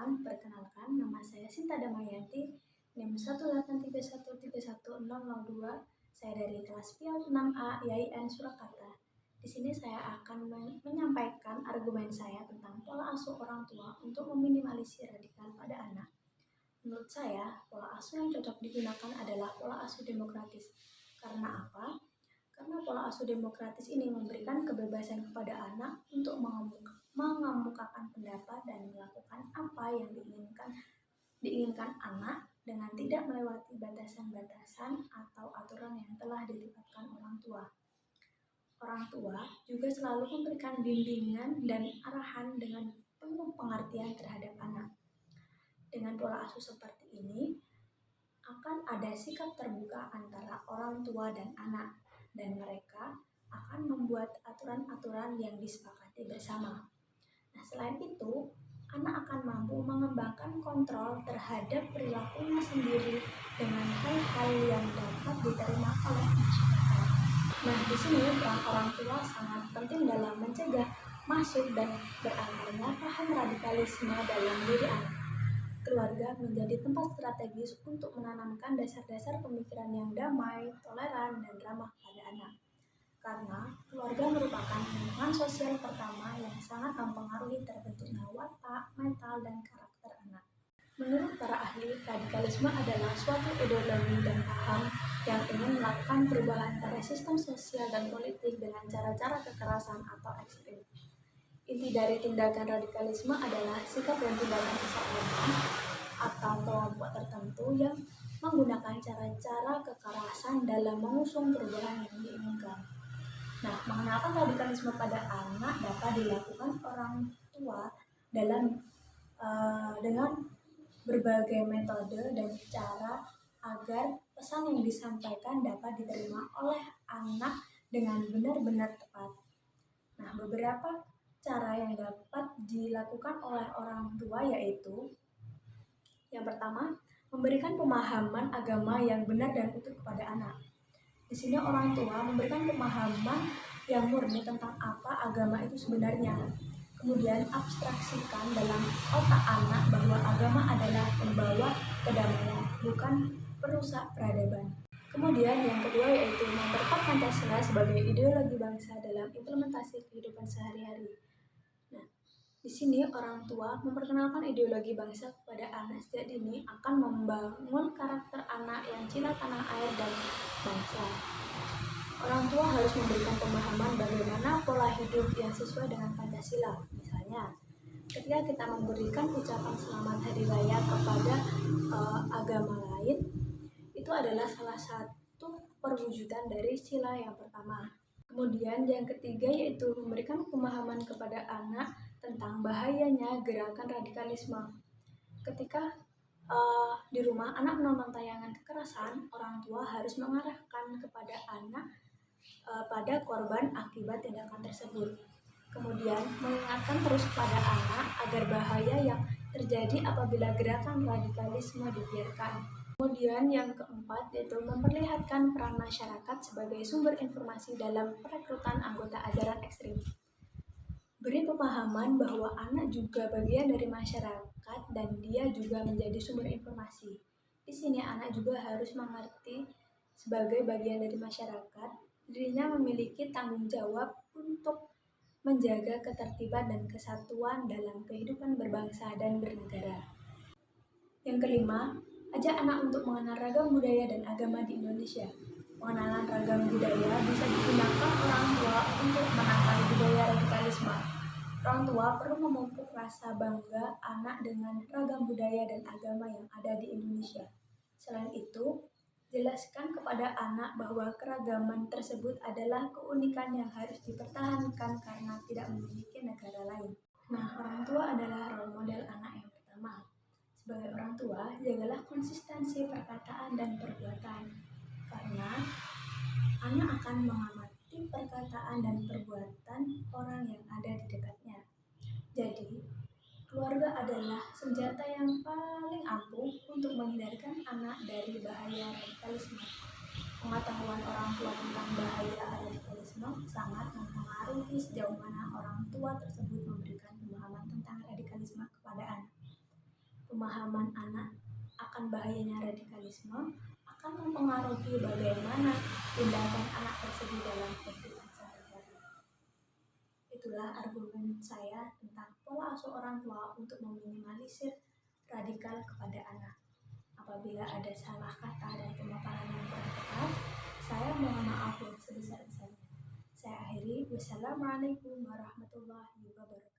Perkenalkan, nama saya Sinta Damayanti, NIM 183131002. Saya dari kelas PIAL 6A IAIN Surakarta. Di sini saya akan menyampaikan argumen saya tentang pola asuh orang tua untuk meminimalisir radikal pada anak. Menurut saya, pola asuh yang cocok digunakan adalah pola asuh demokratis. Karena apa? Karena pola asuh demokratis ini memberikan kebebasan kepada anak untuk mengemukakan pendapat dan melakukan apa yang diinginkan anak dengan tidak melewati batasan-batasan atau aturan yang telah ditetapkan orang tua. Orang tua juga selalu memberikan bimbingan dan arahan dengan penuh pengertian terhadap anak. Dengan pola asuh seperti ini, akan ada sikap terbuka antara orang tua dan anak, dan mereka akan membuat aturan-aturan yang disepakati bersama. Nah, selain itu, anak akan mampu mengembangkan kontrol terhadap perilakunya sendiri dengan hal-hal yang dapat diterima oleh masyarakat. Nah, di sini peran orang tua sangat penting dalam mencegah masuk dan berakarnya paham radikalisme dalam diri anak. Keluarga menjadi tempat strategis untuk menanamkan dasar-dasar pemikiran yang damai, toleran, dan ramah pada anak. Karena keluarga merupakan lingkungan sosial pertama yang sangat mempengaruhi terbentuknya watak, mental, dan karakter anak. Menurut para ahli, radikalisme adalah suatu ideologi dan paham yang ingin melakukan perubahan pada sistem sosial dan politik dengan cara-cara kekerasan atau ekstrim. Inti dari tindakan radikalisme adalah sikap dan tindakan seseorang atau kelompok tertentu yang menggunakan cara-cara kekerasan dalam mengusung perubahan yang diinginkan. Nah, mengenalkan radikalisme pada anak dapat dilakukan orang tua dengan berbagai metode dan cara agar pesan yang disampaikan dapat diterima oleh anak dengan benar-benar tepat. Nah, beberapa cara yang dapat dilakukan oleh orang tua yaitu yang pertama, memberikan pemahaman agama yang benar dan utuh kepada anak. Di sini orang tua memberikan pemahaman yang murni tentang apa agama itu sebenarnya. Kemudian abstraksikan dalam otak anak bahwa agama adalah pembawa kedamaian, bukan perusak peradaban. Kemudian yang kedua yaitu memperkuat Pancasila sebagai ideologi bangsa dalam implementasi kehidupan sehari-hari. Nah, di sini orang tua memperkenalkan ideologi bangsa kepada anak sejak dini akan membangun karakter anak yang cinta tanah air dan bangsa. Orang tua harus memberikan pemahaman bagaimana pola hidup yang sesuai dengan Pancasila. Misalnya, ketika kita memberikan ucapan selamat hari raya kepada agama lain, itu adalah salah satu perwujudan dari sila yang pertama. Kemudian yang ketiga yaitu memberikan pemahaman kepada anak tentang bahayanya gerakan radikalisme. Ketika di rumah anak menonton tayangan kekerasan, orang tua harus mengarahkan kepada anak pada korban akibat tindakan tersebut. Kemudian mengingatkan terus kepada anak agar bahaya yang terjadi apabila gerakan radikalisme dibiarkan. Kemudian yang keempat yaitu memperlihatkan peran masyarakat sebagai sumber informasi dalam perekrutan anggota ajaran ekstrim. Beri pemahaman bahwa anak juga bagian dari masyarakat dan dia juga menjadi sumber informasi. Di sini anak juga harus mengerti sebagai bagian dari masyarakat, dirinya memiliki tanggung jawab untuk menjaga ketertiban dan kesatuan dalam kehidupan berbangsa dan bernegara. Yang kelima, ajak anak untuk mengenal ragam budaya dan agama di Indonesia. Pengenalan ragam budaya bisa digunakan orang tua untuk menangkal budaya radikalisme. Orang tua perlu memupuk rasa bangga anak dengan ragam budaya dan agama yang ada di Indonesia. Selain itu, jelaskan kepada anak bahwa keragaman tersebut adalah keunikan yang harus dipertahankan karena tidak memiliki negara lain. Nah, orang tua adalah role model anak yang pertama. Sebagai orang tua, jagalah konsistensi perkataan dan perbuatan, karena anak akan mengamati perkataan dan perbuatan orang yang ada di dekatnya. Jadi, keluarga adalah senjata yang paling ampuh untuk menghindarkan anak dari bahaya radikalisme. Pengetahuan orang tua tentang bahaya radikalisme sangat mempengaruhi sejauh mana orang tua tersebut memberikan pemahaman tentang radikalisme kepada anak. pemahaman anak akan bahayanya radikalisme akan mempengaruhi bagaimana tindakan anak tersebut dalam kehidupan sehari-hari. Itulah argumen saya tentang pola asuh orang tua untuk meminimalisir radikal kepada anak. Apabila ada salah kata dan pemaparan yang kurang tepat, saya mohon maaf yang sebesar-besarnya. Saya akhiri. Wassalamualaikum warahmatullahi wabarakatuh.